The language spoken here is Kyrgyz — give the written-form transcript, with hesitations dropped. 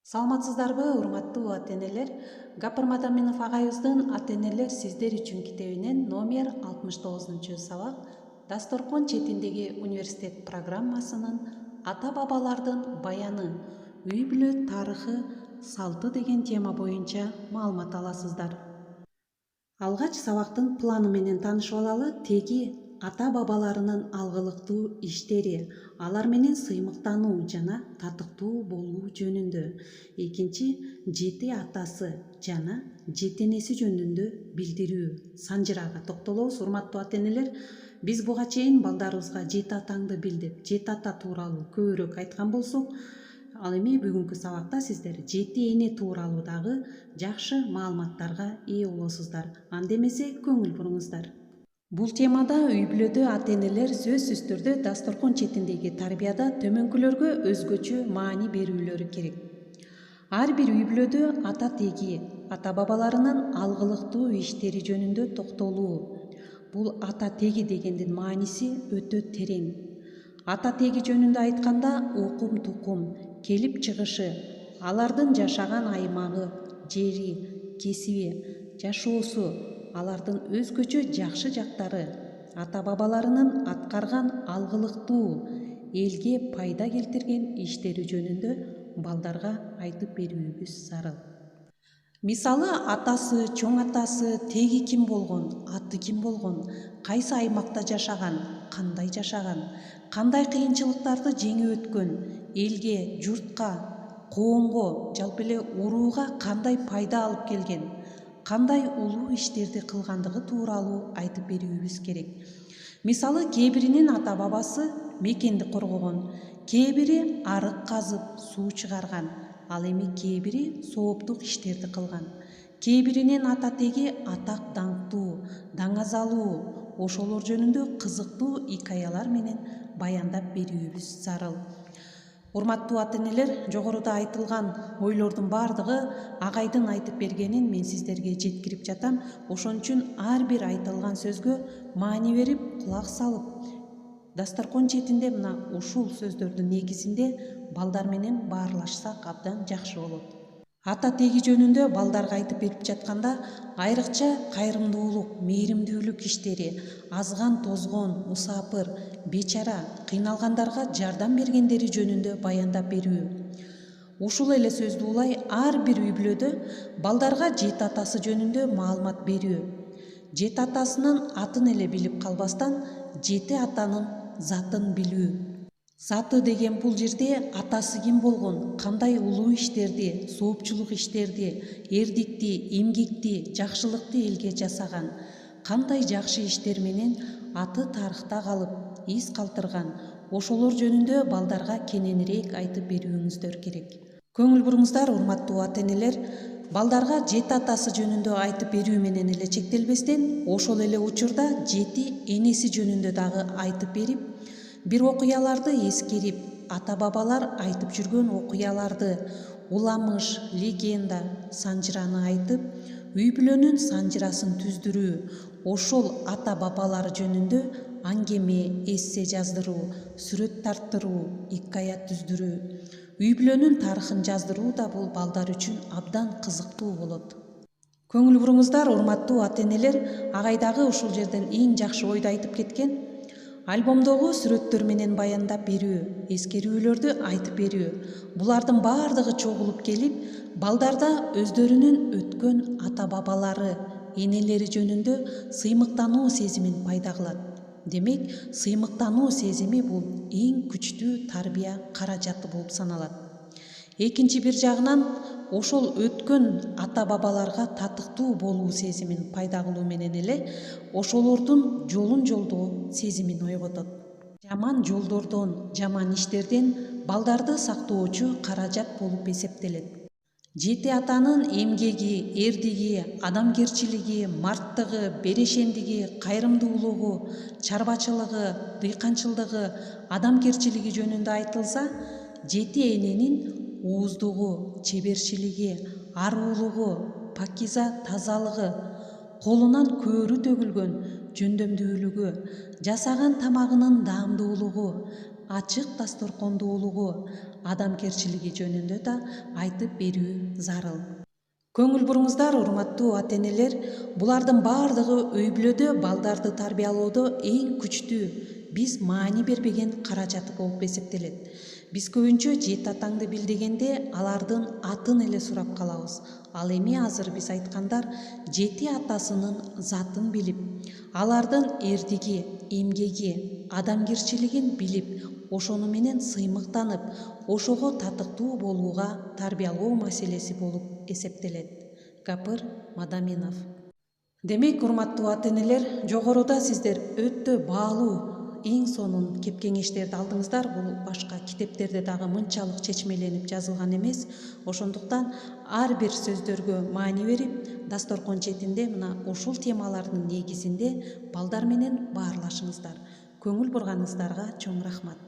Саламатсыздарбы, урматтуу ата-энелер? Гапыр Мадаминов агайыбыздын ата-энелер сиздер үчүн китебинен номер 69-сабак Дасторкон четиндеги университет программасынын ата-бабалардын баяны, үй-бүлө тарыхы, салты деген тема боюнча маалымат аласыздар. Алгач сабактын планы менен таанышып алалы. Теги ата-бабаларынын алгылыктуу иштери, алар менен сыймыктануу жана татыктуу болуу жөнүндө. Экинчи, жети атасы жана жетенеси жөнүндө билдирүү, санжырага токтолобуз. Урматтуу ата-энелер, биз буга чейин балдарыбызга жети атаңды бил деп, жети ата тууралуу көбүрөөк айткан болсок, ал эми бүгүнкү сабакта сиздер жети эне тууралуу дагы жакшы маалыматтарга ээ болосуздар. Анда эмесе көңүл буруңуздар. Бул темада үй-бүлөдө ата-энелер сөзсүз түрдө дасторкон четиндеги тарбияда төмөнкүлөргө өзгөчө маани берүүлөрү керек. Ар бир үй-бүлөдө ата теги, ата-бабаларынын алгылыктуу иштери жөнүндө токтолуу. Бул ата теги дегендин мааниси өтө терең. Ата теги жөнүндө айтканда укум-тукум, келип чыгышы, алардын жашаган аймагы, жери, кесиби, жашоосу, алардын өзгөчө жакшы жактары, ата-бабаларынын аткарган алгылыктуу, элге пайда келтирген иштери жөнүндө балдарга айтып берүүбүз зарыл. Мисалы, атасы, чоң атасы, теги ким болгон, аты ким болгон, кайсы аймакта жашаган, кандай кыйынчылыктарды жеңип өткөн, элге, журтка, коомго, жалпы эле урууга кандай пайда алып келген, кандай улуу иштерди кылгандыгы тууралуу айтып берүүбүз керек. Мисалы, кээ биринин ата-бабасы мекенди коргогон, кээ бири арык казып суу чыгарган, ал эми кээ бири сооптук иштерди кылган. Кээ биринин ата теги атак даңктуу, даңазалуу, ошолор жөнүндө кызыктуу икаялар менен баяндап берүүбүз зарыл. Урматтуу ата-энелер, жогоруда айтылган ойлордун баардыгы агайдын айтып бергенин мен сиздерге жеткирип жатам. Ошон үчүн ар бир айтылган сөзгө маани берип, кулак салып, дасторкон четинде мына ушул сөздөрдүн негизинде балдар менен баарлашсак абдан жакшы болот. Ата теги жөнүндө балдарга айтып берип жатканда айрыкча кайрымдуулук, мээримдүүлүк иштери, азган тозгон, мусапыр, бечара, кыйналгандарга жардам бергендери жөнүндө баяндап берүү. Ушул эле сөздү улай ар бир үй-бүлөдө балдарга жети атасы жөнүндө маалымат берүү. Жети атасынын атын эле билип калбастан, жети атанын затын билүү. Заты деген бул жерде атасы ким болгон, кандай улуу иштерди, соопчулук иштерди, эрдикти, эмгекти, жакшылыкты элге жасаган, кандай жакшы иштер менен аты тарыхта калып, из калтырган, ошолор жөнүндө балдарга кененирээк айтып берүүңүздөр керек. Көңүл буруңуздар, урматтуу ата-энелер, балдарга жети атасы жөнүндө айтып берүү менен эле чектелбестен, ошол эле учурда жети энеси жөнүндө дагы айтып берип, бир окуяларды эскерип, ата-бабалар айтып жүргөн окуяларды, уламыш, легенда, санжыраны айтып, үй-бүлөнүн санжырасын түздүрүү, ошол ата-бабалар жөнүндө аңгеме, эссе жаздыруу, сүрөт тарттыруу, икая түздүрүү, үй-бүлөнүн тарыхын жаздыруу да бул балдар үчүн абдан кызыктуу болот. Көңүл буруңуздар, урматтуу ата-энелер, агай дагы ушул жерден эң жакшы ойду айтып кеткен. Альбомдогу сүрөттөр менен баяндап берүү, эскерүүлөрдү айтып берүү. Булардын баардыгы чогулуп келип, балдарда өздөрүнүн өткөн ата-бабалары, энелери жөнүндө сыймыктануу сезимин пайда кылат. Демек, сыймыктануу сезими бул эң күчтүү тарбия каражаты болуп саналат. Экинчи бир жагынан, ошол өткөн ата-бабаларга татыктуу болуу сезимин пайда кылуу менен эле ошолордун жолун жолдоо сезимин ойготот. Жаман жолдордон, жаман иштерден балдарды сактоочу каражат болуп эсептелет. Жети атанын эмгеги, эрдиги, адамгерчилиги, марттыгы, берешендиги, кайрымдуулугу, чарбачылыгы, дыйканчылдыгы, адамгерчилиги жөнүндө айтылса, жети эненин ууздугу, чеберчилиги, аруулугу, пакиза тазалыгы, колунан көөрү төгүлгөн жөндөмдүүлүгү, жасаган тамагынын даамдуулугу, ачык дасторкондуулугу, адамгерчилиги жөнүндө да айтып берүү зарыл. Көңүл буруңуздар, урматтуу ата-энелер, булардын баардыгы үй бүлөдө балдарды тарбиялоодо эң күчтүү, биз маани бербеген каражаты болуп эсептелет. Биз көбүнчө жети атаңды бил дегенде алардын атын эле сурап калабыз. Ал эми азыр биз айткандар жети атасынын затын билип, алардын эрдиги, эмгеги, адамгерчилигин билип, ошону менен сыймыктанып, ошого татыктуу болууга тарбиялоо маселеси болуп эсептелет. Капыр Мадаминов. Демек, урматтуу ата-энелер, жогоруда сиздер өтө баалуу эң сонун кеп кеңештерди алдыңыздар. Бул башка китептерде дагы мынчалык чечмеленип жазылган эмес. Ошондуктан ар бир сөздөргө маани берип, дасторкон четинде мына ушул темалардын негизинде балдар менен баарлашыңыздар. Көңүл бурганыңыздарга чоң рахмат.